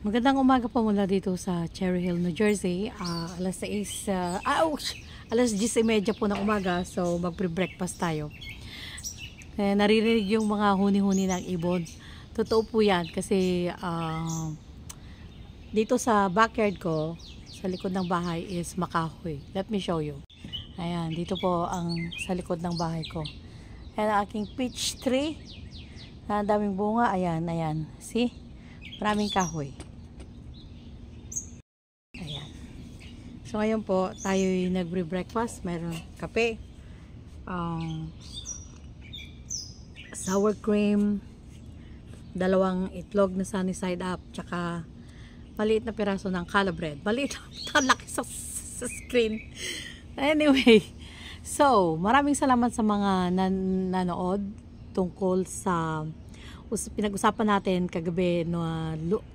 Magandang umaga po mula dito sa Cherry Hill, New Jersey. Alas 10:30 po ng umaga, so magpre-breakfast tayo. Naririnig yung mga huni-huni ng ibon. Totoo po yan kasi dito sa backyard ko, sa likod ng bahay is makahoy. Let me show you. Ayan, dito po ang sa likod ng bahay ko. Ayan ang aking peach tree. Ang daming bunga. Ayan, ayan. See? Maraming kahoy. Ayan. So ngayon po, tayo'y nagbre-breakfast. Mayroon kape, sour cream, dalawang itlog na sunny side up, tsaka maliit na piraso ng challah bread. Maliit na laki sa screen. Anyway, so maraming salamat sa mga nanood tungkol sa pinag-usapan natin kagabi,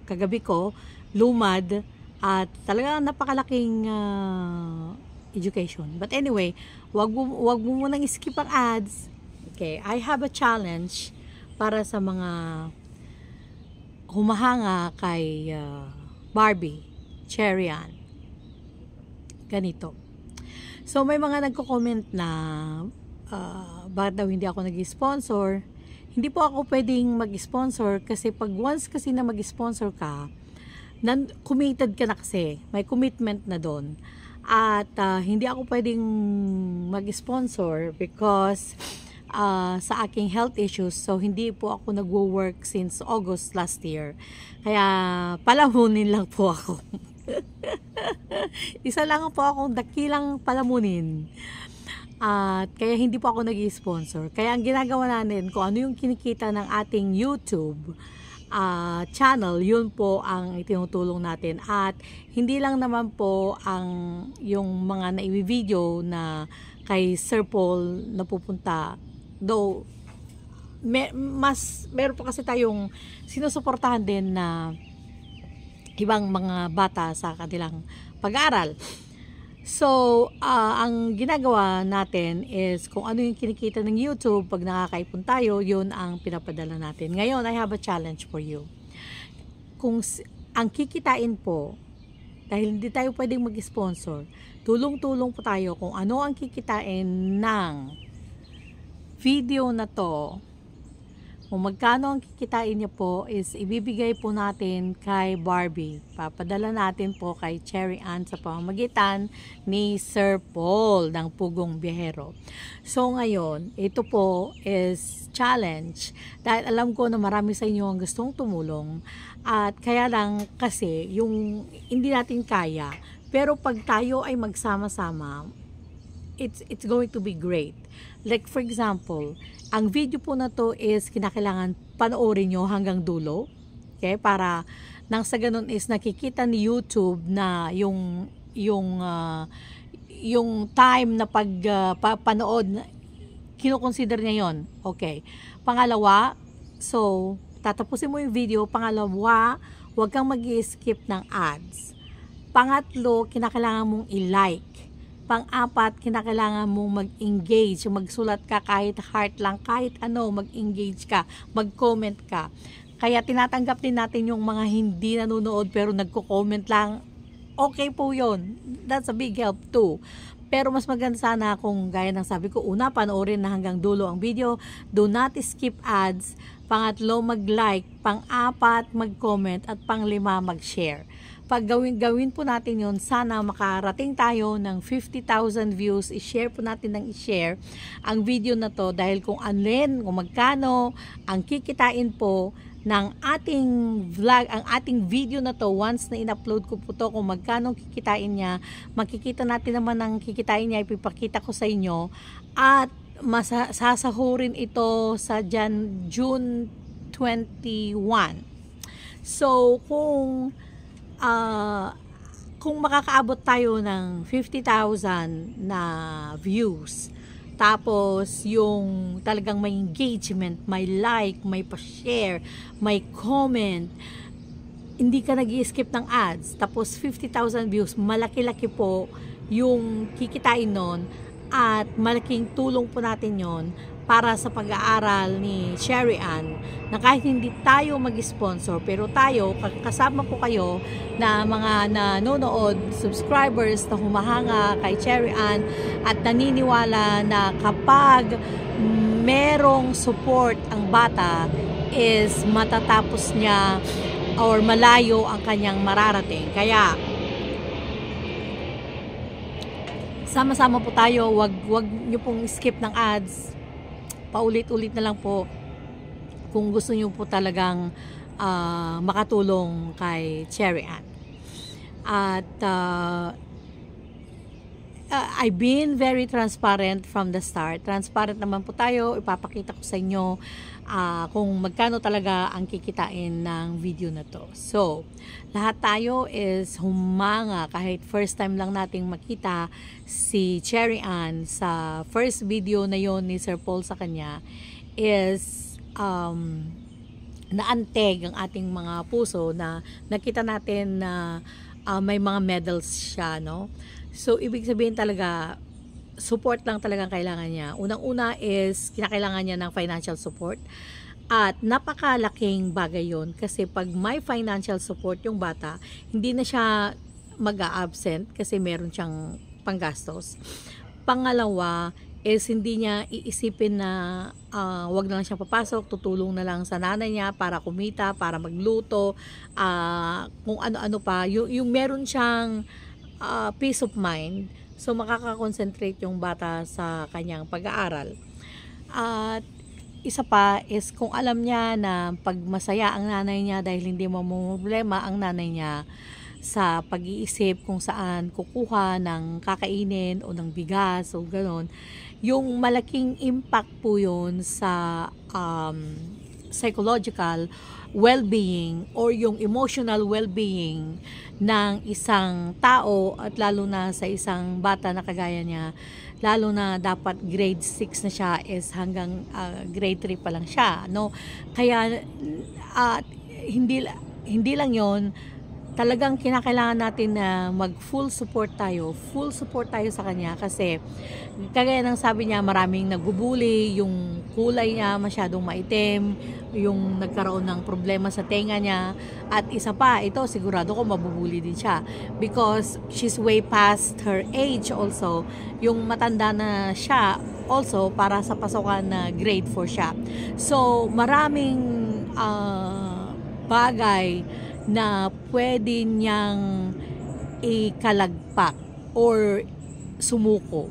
kagabi ko, lumad, at talagang napakalaking education. But anyway, wag mo munang skip ang ads. Okay, I have a challenge para sa mga humahanga kay Barbie Cherry Ann. Ganito. So may mga nagko-comment na bakit daw hindi ako nag-sponsor. Hindi po ako pwedeng mag-sponsor kasi pag once kasi na mag-sponsor ka, committed ka na kasi. May commitment na doon. At hindi ako pwedeng mag-sponsor because sa aking health issues. So hindi po ako nagwo-work since August last year. Kaya palamunin lang po ako. Isa lang po akong dakilang palamunin. At kaya hindi po ako nag-sponsor. Kaya ang ginagawa natin, kung ano yung kinikita ng ating YouTube channel, yun po ang itinutulong natin. At hindi lang naman po yung mga nai-video na kay Sir Paul na pupunta. Though, meron po kasi tayong sinusuportahan din na ibang mga bata sa kanilang pag-aaral. So, ang ginagawa natin is kung ano yung kinikita ng YouTube, pag nakakaipon tayo, yun ang pinapadala natin. Ngayon, I have a challenge for you. Kung ang kikitain po, dahil hindi tayo pwedeng mag-sponsor, tulong-tulong po tayo kung ano ang kikitain ng video na to. Kung magkano ang kikitain niya po is ibibigay po natin kay Barbie. Papadala natin po kay Cherry Ann sa pamamagitan ni Sir Paul ng Pugong Biyahero. So ngayon, ito po is challenge. Dahil alam ko na marami sa inyo ang gustong tumulong. At kaya lang kasi yung hindi natin kaya. Pero pag tayo ay magsama-sama, it's going to be great. Like for example, ang video po na to is kinakailangan panoorin nyo hanggang dulo. Okay? Para nang sa ganun is nakikita ni YouTube na yung time na panood, kinoconsider niya yon. Okay. Pangalawa, so tatapusin mo yung video. Pangalawa, huwag kang mag-skip ng ads. Pangatlo, kinakailangan mong i-like. Pang-apat, kinakailangan mong mag-engage, magsulat ka kahit heart lang, kahit ano, mag-engage ka, mag-comment ka. Kaya tinatanggap din natin yung mga hindi nanonood pero nagko-comment lang. Okay po yun. That's a big help too. Pero mas maganda sana kung gaya ng sabi ko, una, panoorin na hanggang dulo ang video. Do not skip ads. Pangatlo, mag-like. Pang-apat, mag-comment. At pang-lima, mag-share. Pag gawin po natin yun, sana makarating tayo ng 50,000 views. I-share po natin ng i-share ang video na to dahil kung magkano ang kikitain po ng ating vlog, ang ating video na to, once na in-upload ko po to, kung magkano kikitain niya, makikita natin naman ang kikitain niya, ipipakita ko sa inyo at sasahurin ito sa June 21. So, kung makakaabot tayo ng 50,000 na views, tapos yung talagang may engagement, may like, may pa-share, may comment, hindi ka nag-i-skip ng ads, tapos 50,000 views, malaki-laki po yung kikitain nun at malaking tulong po natin yon para sa pag-aaral ni Cherry Ann, na kahit hindi tayo mag-sponsor, pero tayo, kasama po kayo na mga nanonood, subscribers na humahanga kay Cherry Ann at naniniwala na kapag merong support ang bata is matatapos niya or malayo ang kanyang mararating. Kaya sama-sama po tayo, wag niyo pong skip ng ads. Paulit-ulit na lang po kung gusto niyo po talagang makatulong kay Cherry Ann. At I've been very transparent from the start. Transparent naman po tayo. Ipapakita ko sa inyo kung magkano talaga ang kikitain ng video na to. So, lahat tayo is humanga kahit first time lang nating makita si Cherry Ann sa first video na yon ni Sir Paul sa kanya is naanteg ang ating mga puso na nakita natin na may mga medals siya, no? So, ibig sabihin talaga, support lang talagang kailangan niya. Unang-una is, kinakailangan niya ng financial support. At napakalaking bagay yon kasi pag may financial support yung bata, hindi na siya mag-a-absent kasi meron siyang panggastos. Pangalawa is, hindi niya iisipin na wag na lang siyang papasok, tutulong na lang sa nanay niya para kumita, para magluto, kung ano-ano pa. Yung meron siyang peace of mind, so makaka-concentrate yung bata sa kanyang pag-aaral. At isa pa is kung alam niya na pag masaya ang nanay niya dahil hindi mamumroblema ang nanay niya sa pag-iisip kung saan kukuha ng kakainin o ng bigas o gano'n, yung malaking impact po yun sa psychological well-being or yung emotional well-being ng isang tao at lalo na sa isang bata na kagaya niya, lalo na dapat grade 6 na siya is hanggang grade 3 pa lang siya, no? Kaya hindi lang yon, talagang kinakailangan natin na mag full support tayo sa kanya kasi kagaya ng sabi niya, maraming nagbubuli, yung kulay niya masyadong maitim, yung nagkaroon ng problema sa tenga niya, at isa pa, ito sigurado ko mabubuli din siya because she's way past her age also, yung matanda na siya also para sa pasokan na grade 4 siya. So maraming bagay na pwede niyang ikalagpak or sumuko.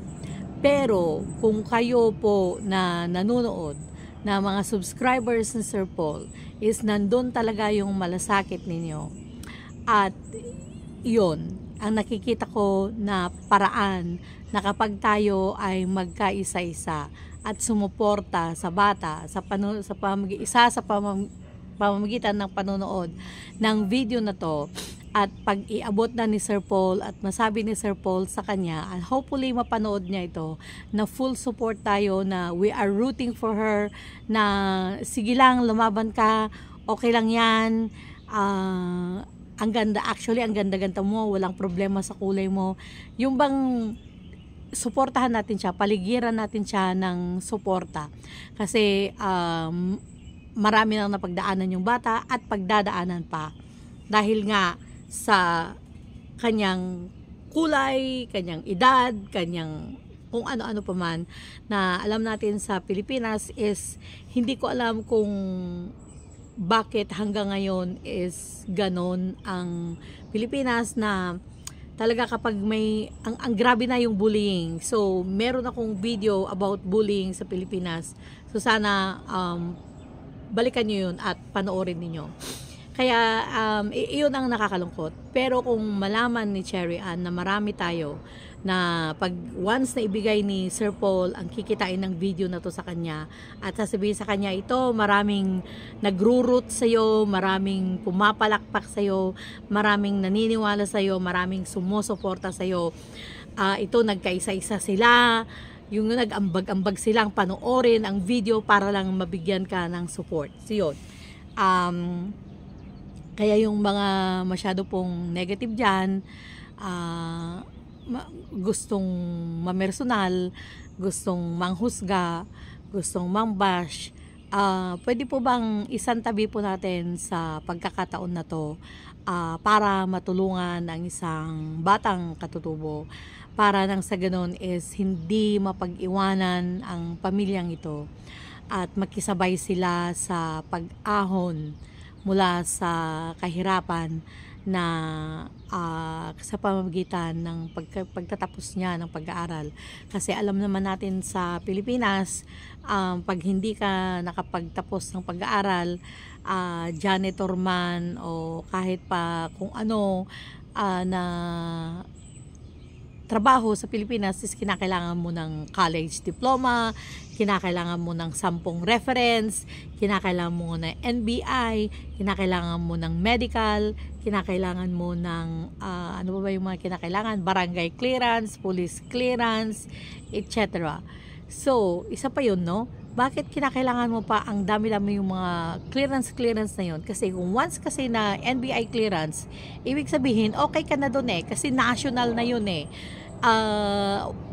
Pero kung kayo po na nanonood na mga subscribers ni Sir Paul is nandun talaga yung malasakit ninyo. At yun, ang nakikita ko na paraan na kapag tayo ay magkaisa-isa at sumuporta sa bata sa pamamagitan ng panonood ng video na to, at pag iabot na ni Sir Paul at masabi ni Sir Paul sa kanya, and hopefully mapanood niya ito, na full support tayo, na we are rooting for her, na sige lang, lumaban ka, okay lang yan, ang ganda, actually ang ganda-ganda mo, walang problema sa kulay mo, yung bang suportahan natin siya, paligiran natin siya ng suporta kasi marami nang napagdaanan yung bata at pagdadaanan pa dahil nga sa kanyang kulay, kanyang edad, kanyang kung ano-ano pa man, na alam natin sa Pilipinas is hindi ko alam kung bakit hanggang ngayon is ganon ang Pilipinas, na talaga kapag may ang grabe na yung bullying. So meron akong video about bullying sa Pilipinas, so sana balikan nyo yun at panoorin niyo. Kaya iyon ang nakakalungkot. Pero kung malaman ni Cherry Ann na marami tayo na pag once na ibigay ni Sir Paul ang kikitain ng video na to sa kanya at sasabihin sa kanya, ito maraming nagro-root sa'yo, maraming pumapalakpak sa'yo, maraming naniniwala sa'yo, maraming sumusuporta sa'yo, ito nagkaisa-isa sila, yung nag-ambag-ambag silang panoorin ang video para lang mabigyan ka ng support. So yun, kaya yung mga masyado pong negative dyan, gustong mamersonal, gustong manghusga, gustong mang-bash, pwede po bang isantabi po natin sa pagkakataon na to para matulungan ang isang batang katutubo para nang sa ganun is hindi mapag-iwanan ang pamilyang ito at makisabay sila sa pag-ahon mula sa kahirapan na sa pamamagitan ng pagtatapos niya ng pag-aaral. Kasi alam naman natin sa Pilipinas, pag hindi ka nakapagtapos ng pag-aaral, janitor man o kahit pa kung ano na trabaho sa Pilipinas is kinakailangan mo ng college diploma, kinakailangan mo ng 10 reference, kinakailangan mo ng NBI, kinakailangan mo ng medical, kinakailangan mo ng ano ba yung mga kinakailangan, barangay clearance, police clearance, etc. So, isa pa yun, no? Bakit kinakailangan mo pa ang dami-dami yung mga clearance na yun? Kasi kung once kasi na NBI clearance, ibig sabihin, okay ka na doon eh. Kasi national na yun eh.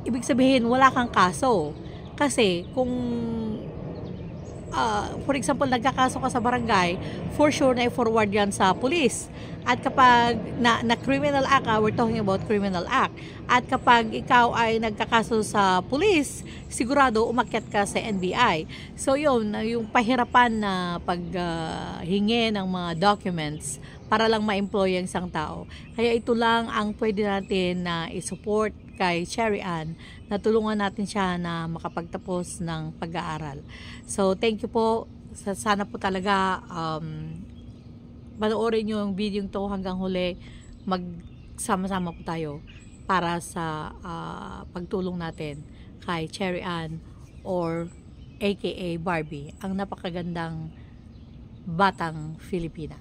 Ibig sabihin, wala kang kaso. Kasi kung for example, nagkakaso ka sa barangay, for sure na i-forward yan sa police. At kapag na criminal act, we're talking about criminal act. At kapag ikaw ay nagkakaso sa police, sigurado umakyat ka sa NBI. So yun, yung pahirapan na paghingi ng mga documents para lang ma-employ ang isang tao. Kaya ito lang ang pwede natin na i-support kay Cherry Ann, na tulungan natin siya na makapagtapos ng pag-aaral. So, thank you po. Sana po talaga panoorin nyo yung video to hanggang huli. Magsama-sama po tayo para sa pagtulong natin kay Cherry Ann or aka Barbie, ang napakagandang batang Filipina.